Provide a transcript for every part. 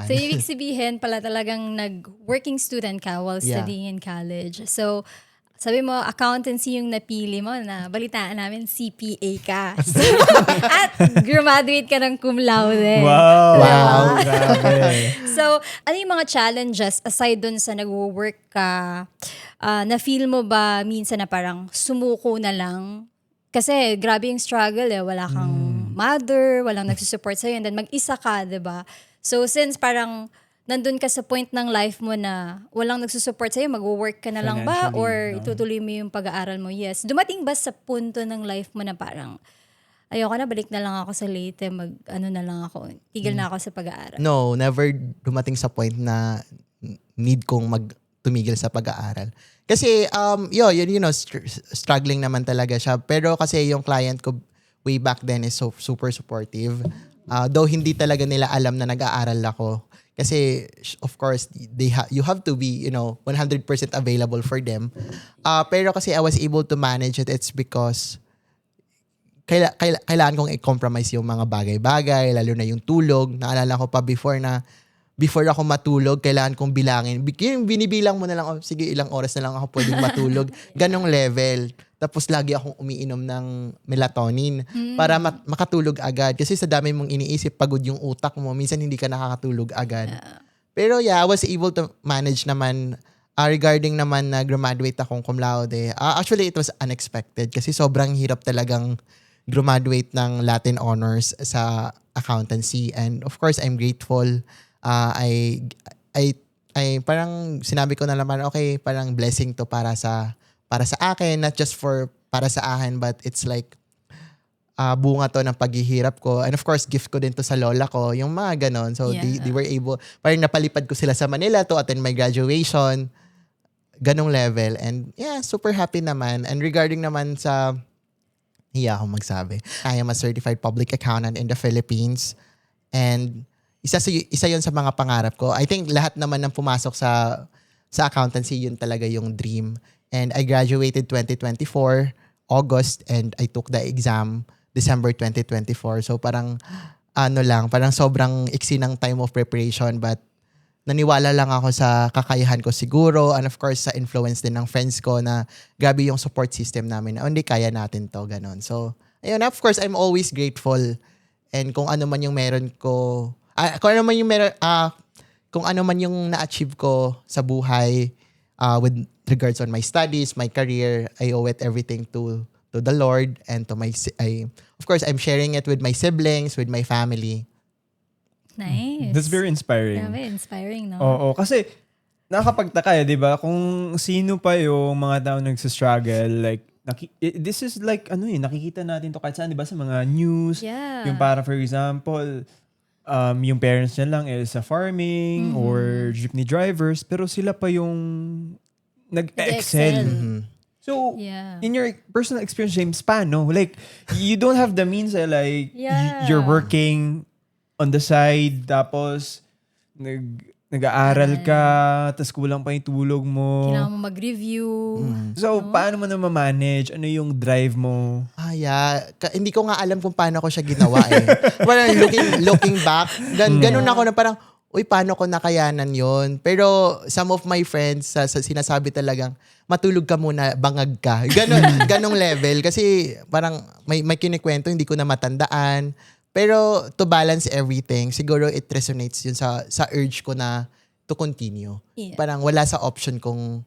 So, ibig sabihin pala talagang nag-working student ka while Yeah. studying in college. So, sabi mo, accountancy yung napili mo na balitaan namin, CPA ka. So, at graduate ka ng cum laude. Wow. Grabe. So, ano yung mga challenges aside dun sa nag-work ka? Na-feel mo ba minsan na parang sumuko na lang? Kasi grabe yung struggle wala kang mother, walang nagsusupport sa'yo, and then mag-isa ka, diba? So since parang nandun ka sa point ng life mo na walang nagsusupport sa'yo, mag-work ka na lang ba? Financially, Or no? itutuloy mo yung pag-aaral mo? Yes. Dumating ba sa punto ng life mo na parang, ayoko na, balik na lang ako sa Leyte, ano na lang ako, tigil na ako sa pag-aaral? No, never dumating sa point na need kong tumigil sa pag-aaral. Kasi, struggling naman talaga siya. Pero kasi yung client ko way back then is super supportive. Though hindi talaga nila alam na nag-aaral ako. Kasi, of course, you have to be, 100% available for them. Pero kasi I was able to manage it, it's because kailangan kong i-compromise yung mga bagay-bagay, lalo na yung tulog. Naalala ko pa before ako matulog, kailangan kong bilangin. Yung binibilang mo na lang, sige, ilang oras na lang ako pwedeng matulog. Ganong level. Tapos lagi akong umiinom ng melatonin para makatulog agad. Kasi sa dami mong iniisip, pagod yung utak mo. Minsan hindi ka nakakatulog agad. Pero yeah, I was able to manage naman regarding naman na graduate akong cum laude. Actually, it was unexpected kasi sobrang hirap talagang graduate ng Latin honors sa accountancy. And of course, I'm grateful. I parang sinabi ko na naman, okay, parang blessing to para sa akin, not just para sa akin, but it's like bunga to ng paghihirap ko. And of course, gift ko din to sa lola ko, yung mga ganon. So they were able, parang napalipad ko sila sa Manila to attend my graduation, ganong level. And yeah, super happy naman. And regarding naman sa, akong magsabi, I am a certified public accountant in the Philippines. And isa yun sa mga pangarap ko. I think lahat naman ng pumasok sa accountancy, yun talaga yung dream. And I graduated 2024, August, and I took the exam December 2024. So parang, parang sobrang iksi ng time of preparation, but naniwala lang ako sa kakayahan ko siguro, and of course sa influence din ng friends ko na grabe yung support system namin na hindi kaya natin to, ganon. So, ayun, of course, I'm always grateful. And kung ano man yung meron ko, kung ano man yung na-achieve ko sa buhay with regards on my studies, my career, I owe it everything to the Lord and to of course, I'm sharing it with my siblings, with my family. Nice. That's very inspiring. Grabe, inspiring, no? Oo, kasi nakakapagtaka di ba? Kung sino pa yung mga tao nagsistruggle, like, this is like, nakikita natin to kahit saan, di ba? Sa mga news. Yeah. Yung para, for example, yung parents niya lang is sa farming or jeepney drivers, pero sila pa yung nag-excel. So, Yeah. in your personal experience, James, paano? Like, you don't have the means, like, Yeah. you're working on the side, tapos, nag-aaral ka, tapos kulang pa yung tulog mo. Kailangan mo mag-review. So, paano mo na ma-manage? Ano yung drive mo? Hindi ko nga alam kung paano ko siya ginawa eh. Parang looking back, ganun ako na parang, uy, paano ko nakayanan yon? Pero some of my friends, sinasabi talagang, matulog ka muna, bangag ka. Ganong level. Kasi parang may kinikwento, hindi ko na matandaan. Pero to balance everything, siguro it resonates yun sa urge ko na to continue. Yeah. Parang wala sa option kung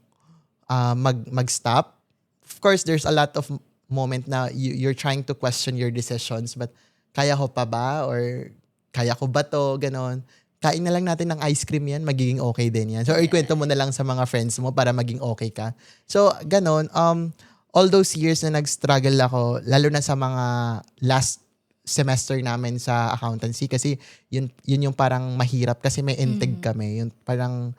mag-stop. Of course, there's a lot of moment na you're trying to question your decisions, but kaya ko pa ba? Or kaya ko ba to? Ganon. Kain na lang natin ng ice cream yan, magiging okay din yan. So, ikwento mo na lang sa mga friends mo para maging okay ka. So, ganon. All those years na nag-struggle ako, lalo na sa mga last semester namin sa accountancy, kasi yun yung parang mahirap kasi may intake kami. Yung parang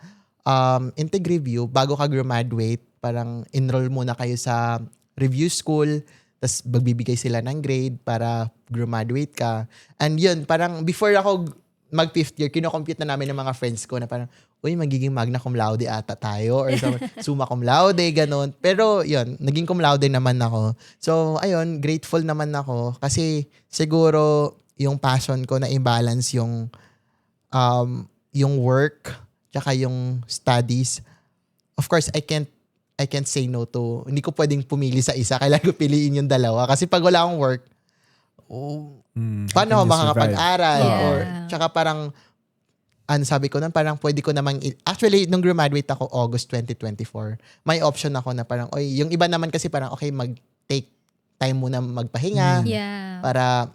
intake review, bago ka graduate, parang enroll muna kayo sa review school, tapos magbibigay sila ng grade para graduate ka. And yun, parang before ako mag 5th year, kino-compute na namin ng mga friends ko na parang, uy, magiging magna cum laude ata tayo or summa cum laude, ganun. Pero yun, naging cum laude naman ako. So, ayun, grateful naman ako kasi siguro yung passion ko na i-balance yung yung work, tsaka yung studies. Of course, I can't say no to, hindi ko pwedeng pumili sa isa. Kailangan ko piliin yung dalawa. Kasi pag wala akong work, paano ako how can you survive? makakapag-aral? Yeah. Or, tsaka parang, sabi ko nun, parang pwede ko namang, actually, nung graduate ako, August 2024, may option ako na parang, yung iba naman kasi parang, okay, mag-take time muna magpahinga, Yeah. para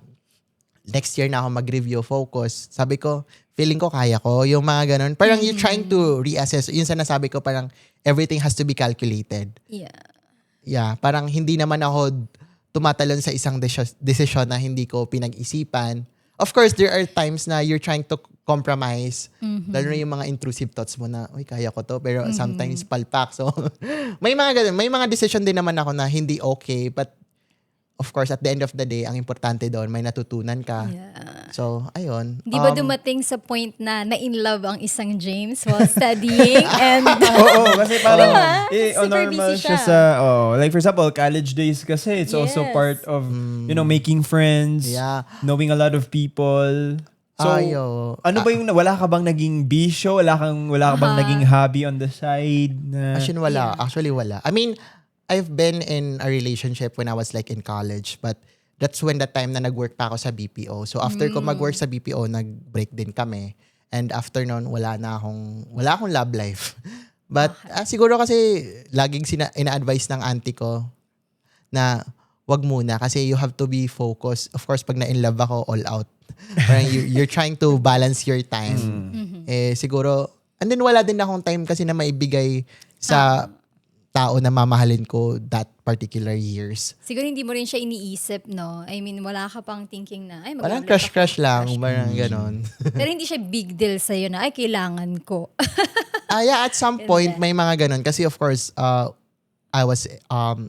next year na ako mag-review, focus. Sabi ko, feeling ko kaya ko. Yung mga ganun. Parang you're trying to reassess. Yung sinasabi ko, parang everything has to be calculated. Yeah. Yeah, parang hindi naman ako tumatalon sa isang desisyon na hindi ko pinag-isipan. Of course, there are times na you're trying to compromise. Lalo na yung mga intrusive thoughts mo na, uy, kaya ko to. Pero sometimes palpak. So, may mga ganun. May mga decision din naman ako na hindi okay. But, of course, at the end of the day, ang importante doon, may natutunan ka. Yeah. So, ayun. Di ba dumating sa point na na-in love ang isang James while studying? And Oo, kasi parang Super normal busy siya siya. sa, like for example, college days kasi it's also Yes. part of, making friends, Yeah. knowing a lot of people. So, Ayo. ano ba yung, wala ka bang naging bisyo? Wala ka bang naging hobby on the side? Na, Actually, wala. I mean, I've been in a relationship when I was like in college, but that's when the time na nag-work pa ako sa BPO. So after ko mag-work sa BPO, nag-break din kami. And after nun, wala akong love life. But siguro kasi laging ina-advise ng auntie ko na wag muna kasi you have to be focused. Of course, pag na-in love ako, all out. Parang you're trying to balance your time. Siguro, and then wala din akong time kasi na maibigay sa tao na mamahalin ko that particular years. siguro hindi mo rin siya iniisip, no? I mean, wala ka pang thinking na, ay, Parang mag-ulit crush ako. lang, parang ganon. Pero hindi siya big deal sa'yo na, ay, kailangan ko. Yeah, at some point, may mga ganon. Kasi of course, I was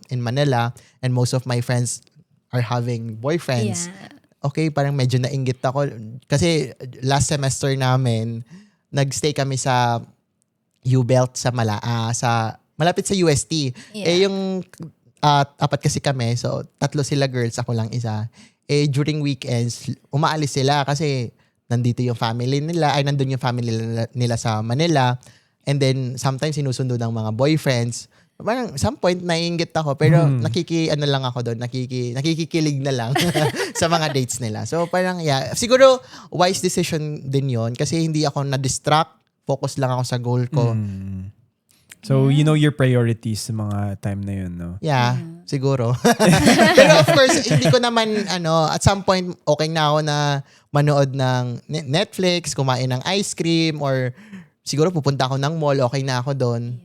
in Manila and most of my friends are having boyfriends. Yeah. Okay, parang medyo nainggit ako. Kasi last semester namin, nagstay kami sa U-Belt sa malapit sa UST. Yeah. Yung apat kasi kami, so 3 sila girls, ako lang isa. During weekends, umaalis sila kasi nandito yung family nila, nandun yung family nila sa Manila. And then, sometimes sinusundo ng mga boyfriends. Parang, some point, naiinggit ako. Pero, lang ako doon. Nakikikilig na lang sa mga dates nila. So, parang, yeah. Siguro, wise decision din yon kasi hindi ako na-distract. Focus lang ako sa goal ko. So, you know your priorities sa mga time na yun, no? Yeah, siguro. Pero of course, hindi ko naman, at some point, okay na ako na manood ng Netflix, kumain ng ice cream, or siguro pupunta ako ng mall, okay na ako doon.